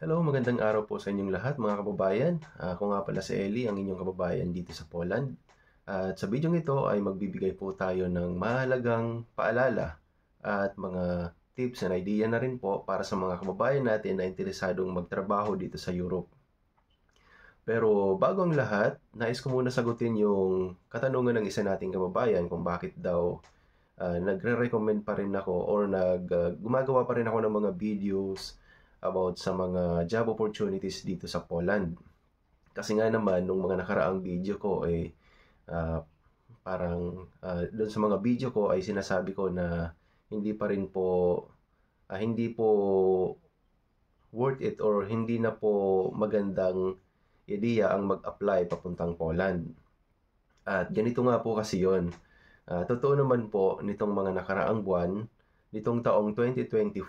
Hello, magandang araw po sa inyong lahat mga kababayan. Ako nga pala si Eli, ang inyong kababayan dito sa Poland. At sa video ito ay magbibigay po tayo ng mahalagang paalala at mga tips and idea na rin po para sa mga kababayan natin na interesadong magtrabaho dito sa Europe. Pero bago ang lahat, nais ko muna sagutin yung katanungan ng isa nating kababayan kung bakit daw nagre-recommend pa rin ako or gumagawa pa rin ako ng mga videos about sa mga job opportunities dito sa Poland. Kasi nga naman, nung mga nakaraang video ko, ah, parang doon sa mga video ko ay sinasabi ko na hindi pa rin po, hindi po worth it or hindi na po magandang ideya ang mag-apply papuntang Poland. At ganito nga po kasi yon. Totoo naman po nitong mga nakaraang buwan, nitong taong 2025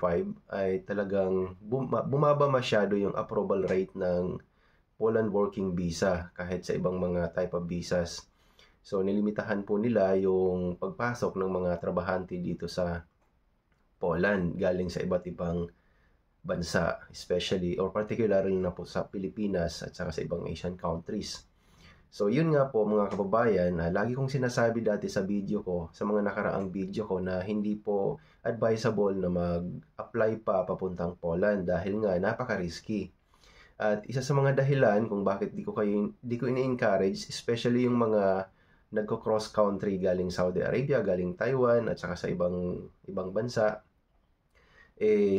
ay talagang bumaba masyado yung approval rate ng Poland Working Visa kahit sa ibang mga type of visas. So nilimitahan po nila yung pagpasok ng mga trabahante dito sa Poland galing sa iba't ibang bansa, especially or particularly na po sa Pilipinas at saka sa ibang Asian countries. So yun nga po mga kababayan, lagi kong sinasabi dati sa video ko, sa mga nakaraang video ko na hindi po advisable na mag-apply pa papuntang Poland dahil nga napaka-risky. At isa sa mga dahilan kung bakit di ko ini-encourage, especially yung mga nagko-cross country galing Saudi Arabia, galing Taiwan at saka sa ibang bansa,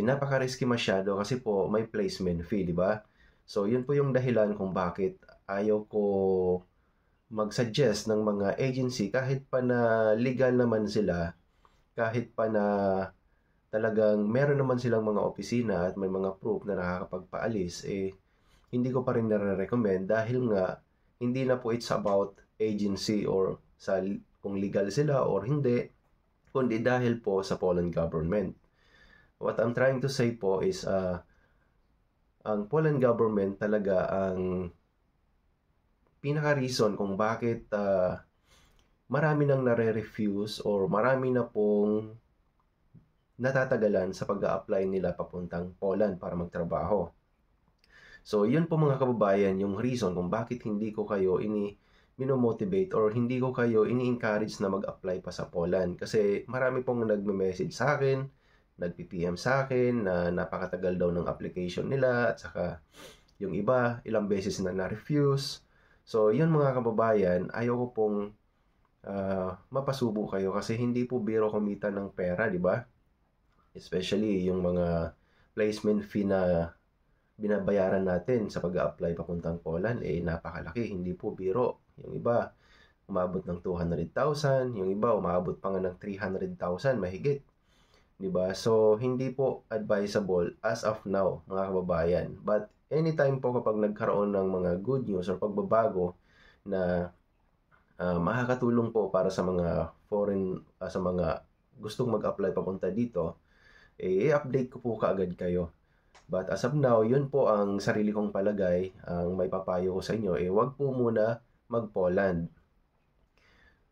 napaka-risky masyado kasi po may placement fee, di ba? So yun po yung dahilan kung bakit ayaw ko mag-suggest ng mga agency kahit pa na legal naman sila, kahit pa na talagang meron naman silang mga opisina at may mga proof na nakakapagpaalis, hindi ko pa rin nare-recommend dahil nga hindi na po it's about agency or kung legal sila or hindi, kundi dahil po sa Poland government. What I'm trying to say po is ang Poland government talaga ang pinaka-reason kung bakit marami nang nare-refuse or marami na pong natatagalan sa pag-a-apply nila papuntang Poland para magtrabaho. So, yun po mga kababayan, yung reason kung bakit hindi ko kayo minomotivate or hindi ko kayo ini-encourage na mag-apply pa sa Poland. Kasi marami pong nagme-message sa akin, nag-PM sa akin na napakatagal daw ng application nila at saka yung iba, ilang beses na na-refuse. So, yun mga kababayan, ayaw ko pong mapasubo kayo kasi hindi po biro kumita ng pera, di ba? Especially yung mga placement fee na binabayaran natin sa pag-a-apply papuntang Poland, napakalaki, hindi po biro. Yung iba, umabot ng 200,000, yung iba, umabot pa nga ng 300,000, mahigit. Diba? So, hindi po advisable as of now, mga kababayan. But, anytime po kapag nagkaroon ng mga good news or pagbabago na makakatulong po para sa mga foreign, sa mga gustong mag-apply papunta dito, i-update ko po kaagad kayo. But as of now, yun po ang sarili kong palagay, ang may papayo ko sa inyo, wag po muna mag-Poland.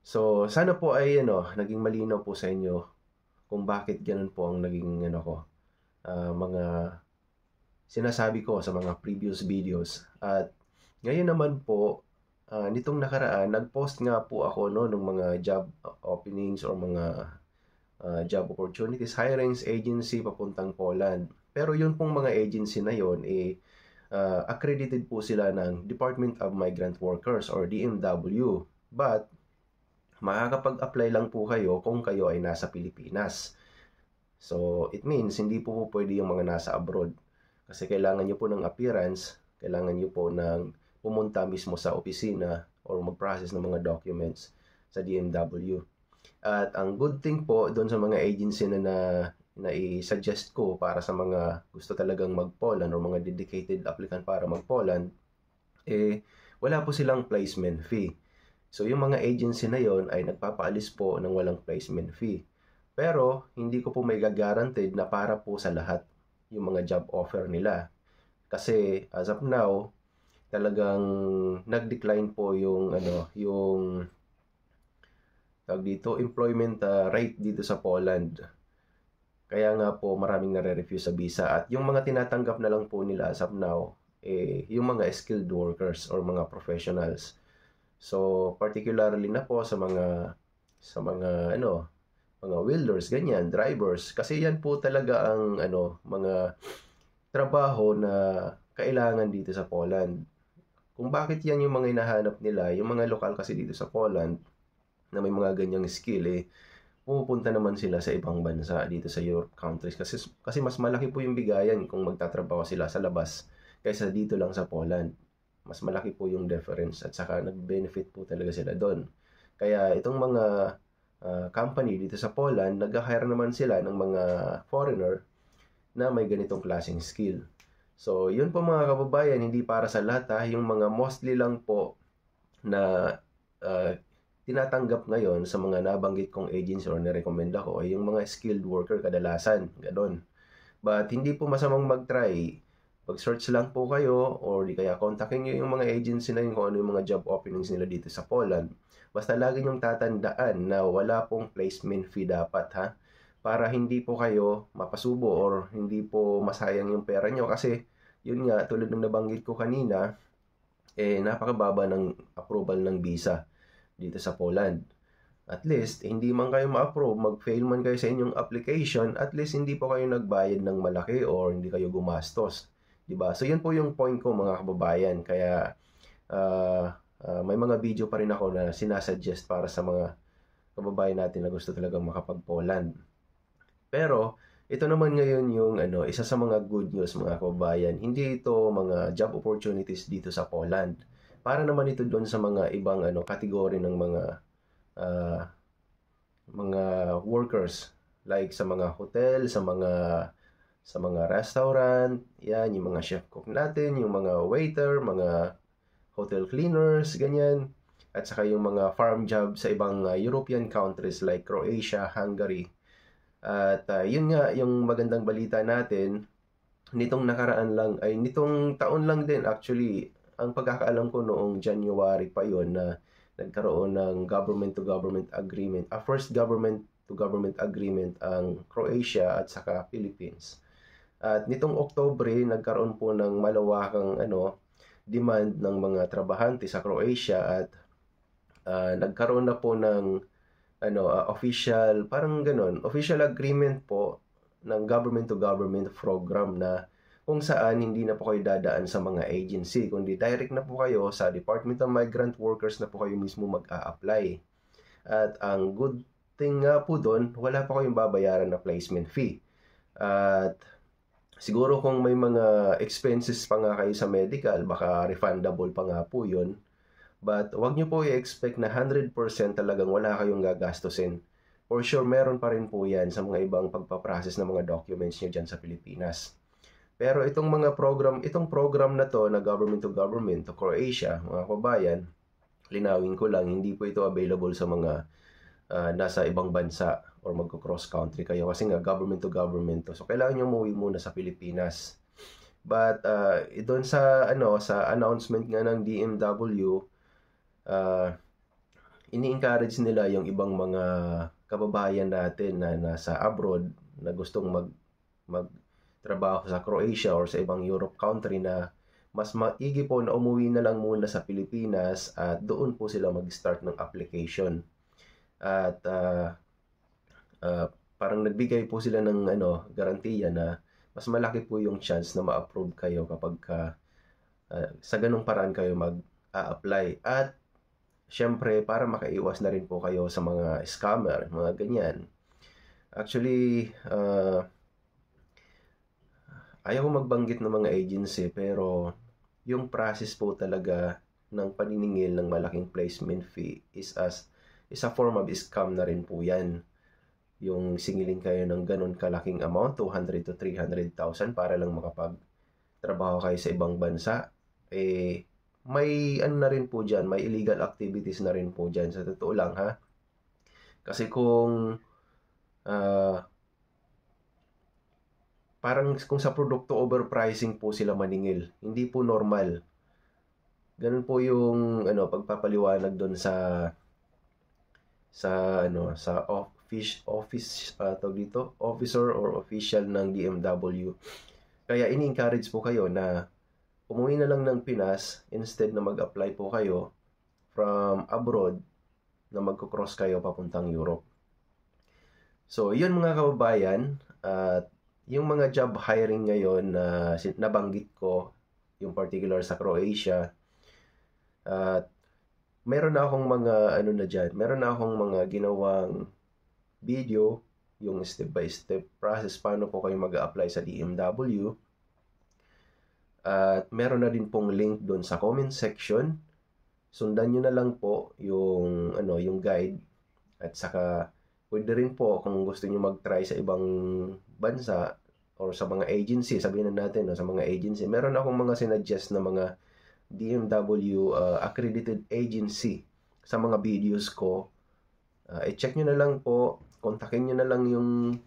So, sana po ay naging malinaw po sa inyo kung bakit ganun po ang naging mga sinasabi ko sa mga previous videos. At ngayon naman po, nitong nakaraan, nag-post nga po ako ng mga job openings or mga job opportunities, hirings agency papuntang Poland. Pero yun pong mga agency na yun, accredited po sila ng Department of Migrant Workers or DMW. But, makakapag-apply lang po kayo kung kayo ay nasa Pilipinas. So, it means hindi po pwede yung mga nasa abroad. Kasi kailangan nyo po ng appearance, kailangan nyo po ng pumunta mismo sa opisina or mag-process ng mga documents sa DMW. At ang good thing po doon sa mga agency na i-suggest ko para sa mga gusto talagang mag-Poland or mga dedicated applicant para mag-Poland, wala po silang placement fee. So, yung mga agency na yon ay nagpapaalis po ng walang placement fee. Pero, hindi ko po may guaranteed na para po sa lahat yung mga job offer nila. Kasi, as of now, talagang nag-decline po yung tawag dito, employment rate dito sa Poland. Kaya nga po maraming nare-refuse sa visa, at yung mga tinatanggap na lang po nila as of now, yung mga skilled workers or mga professionals. So, particularly na po sa mga mga welders, ganyan, drivers, kasi yan po talaga ang mga trabaho na kailangan dito sa Poland. Kung bakit yan yung mga hinahanap nila, yung mga lokal kasi dito sa Poland na may mga ganyang skill, pumupunta naman sila sa ibang bansa dito sa Europe countries, kasi mas malaki po yung bigayan kung magtatrabaho sila sa labas kaysa dito lang sa Poland. Mas malaki po yung difference, at saka nag-benefit po talaga sila doon. Kaya itong mga company dito sa Poland, nag-hire naman sila ng mga foreigner na may ganitong klaseng skill. So, yun po mga kababayan, hindi para sa lahat yung mga mostly lang po na tinatanggap ngayon sa mga nabanggit kong agency or nirekomenda ko ay yung mga skilled worker kadalasan, ganon. But hindi po masamang mag-try. Pag-search lang po kayo or di kaya kontakin nyo yung mga agency na yun kung ano yung mga job openings nila dito sa Poland. Basta lagi nyong tatandaan na wala pong placement fee dapat, ha? Para hindi po kayo mapasubo or hindi po masayang yung pera nyo, kasi yun nga, tulad ng nabanggit ko kanina, napakababa ng approval ng visa dito sa Poland. At least, hindi man kayo ma-approve, mag-fail man kayo sa inyong application, at least hindi po kayo nagbayad ng malaki or hindi kayo gumastos. Diba? So, yun po yung point ko mga kababayan. Kaya, may mga video pa rin ako na sinasuggest para sa mga kababayan natin na gusto talagang makapag-Poland. Pero, ito naman ngayon yung isa sa mga good news mga kababayan. Hindi ito mga job opportunities dito sa Poland. Para naman ito doon sa mga ibang kategory ng mga workers, like sa mga hotel, sa mga restaurant, yan, yung mga chef cook natin, yung mga waiter, mga hotel cleaners, ganyan. At saka yung mga farm job sa ibang European countries like Croatia, Hungary. At yun nga, yung magandang balita natin, nitong taon lang din actually, ang pagkakaalam ko noong January pa yon na nagkaroon ng government-to-government agreement, first government-to-government agreement ang Croatia at saka Philippines. At nitong Oktubre, nagkaroon po ng malawakang demand ng mga trabahante sa Croatia, at nagkaroon na po ng official, parang ganon, official agreement po ng government-to-government program na kung saan hindi na po kayo dadaan sa mga agency, kundi direct na po kayo sa Department of Migrant Workers na po kayo mismo mag-a-apply. At ang good thing nga po doon, wala pa kayong babayaran na placement fee. At siguro kung may mga expenses pa nga kayo sa medical, baka refundable pa nga po yun. But wag nyo po i-expect na 100% talagang wala kayong gagastusin. For sure, meron pa rin po yan sa mga ibang pagpaprocess ng mga documents nyo dyan sa Pilipinas. Pero itong program na to na government to government to Croatia, mga kabayan, linawin ko lang, hindi po ito available sa mga nasa ibang bansa or magko-cross country kayo, kasi nga government to government to. So kailangan nyo umuwi muna sa Pilipinas. But doon sa announcement nga ng DMW, ini-encourage nila yung ibang mga kababayan natin na nasa abroad na gustong magtrabaho sa Croatia or sa ibang Europe country na mas maigi po na umuwi na lang muna sa Pilipinas at doon po sila mag-start ng application. At parang nagbigay po sila ng garantiya na mas malaki po yung chance na ma-approve kayo kapag sa ganung paraan kayo mag-a-apply. At syempre, para makaiwas na rin po kayo sa mga scammer, mga ganyan. Actually, ayaw ko magbanggit ng mga agency, pero yung process po talaga ng paniningil ng malaking placement fee is a form of scam na rin po yan. Yung singilin kayo ng ganun kalaking amount, 200 to 300,000 para lang makapagtrabaho kayo sa ibang bansa, may na rin po dyan, may illegal activities na rin po dyan, sa totoo lang, ha. Kasi kung parang kung sa produkto overpricing po sila maningil, hindi po normal. Ganun po yung pagpapaliwanag doon sa officer or official ng DMW. Kaya ini-encourage po kayo na umuwi na lang ng Pinas instead na mag-apply po kayo from abroad na magko-cross kayo papuntang Europe. So, yun mga kababayan, at yung mga job hiring ngayon na nabanggit ko, yung particular sa Croatia, at meron na akong mga meron na akong mga ginawang video, yung step-by-step process paano po kayo mag-apply sa DMW. At meron na din pong link doon sa comment section. Sundan nyo na lang po yung yung guide, at saka pwede rin po kung gusto niyo mag-try sa ibang bansa or sa mga agency, sabihin na natin sa mga agency. Meron akong mga sinuggest na mga DMW accredited agency sa mga videos ko. I-check nyo na lang po, kontakin nyo na lang yung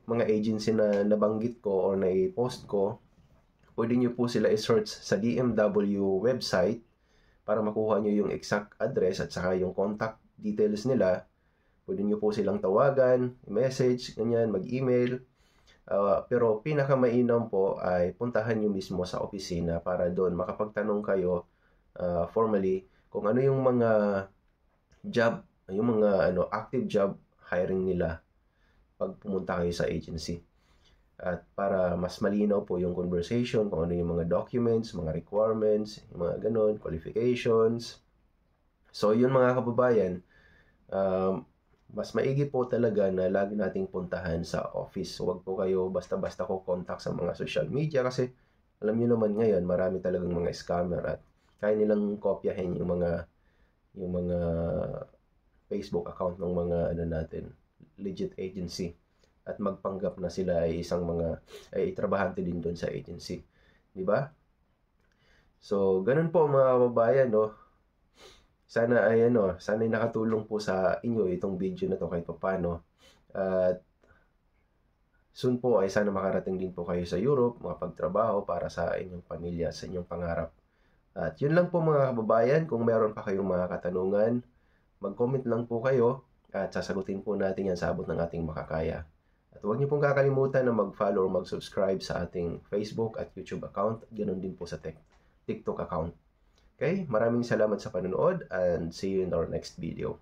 mga agency na nabanggit ko or na-post ko. Pwede nyo po sila i-search sa DMW website para makuha nyo yung exact address at saka yung contact details nila. Pwede nyo po silang tawagan, message, ganyan, mag-email. Pero pinakamainam po ay puntahan nyo mismo sa opisina para doon makapagtanong kayo formally kung ano yung mga job, yung mga active job hiring nila pag pumunta kayo sa agency. At para mas malinaw po yung conversation, kung ano yung mga documents, mga requirements, yung mga ganun, qualifications. So yun mga kababayan, mas maigi po talaga na lagi nating puntahan sa office. Huwag po kayo basta-basta ko contact sa mga social media kasi alam niyo naman ngayon marami talagang mga scammer at kaya nilang kopyahin yung mga Facebook account ng mga natin, legit agency, at magpanggap na sila ay isang trabahante din doon sa agency, di ba? So ganun po mga kababayan, no. Sana ay sana ay nakatulong po sa inyo itong video na to kahit paano. At soon po ay sana makarating din po kayo sa Europe, makapagtrabaho para sa inyong pamilya, sa inyong pangarap. At yun lang po mga kababayan. Kung meron pa kayong mga katanungan, mag-comment lang po kayo at sasagutin po natin yan sa abot ng ating makakaya. At huwag niyo pong kakalimutan na mag-follow or mag-subscribe sa ating Facebook at YouTube account. Ganun din po sa TikTok account. Okay, maraming salamat sa panonood and see you in our next video.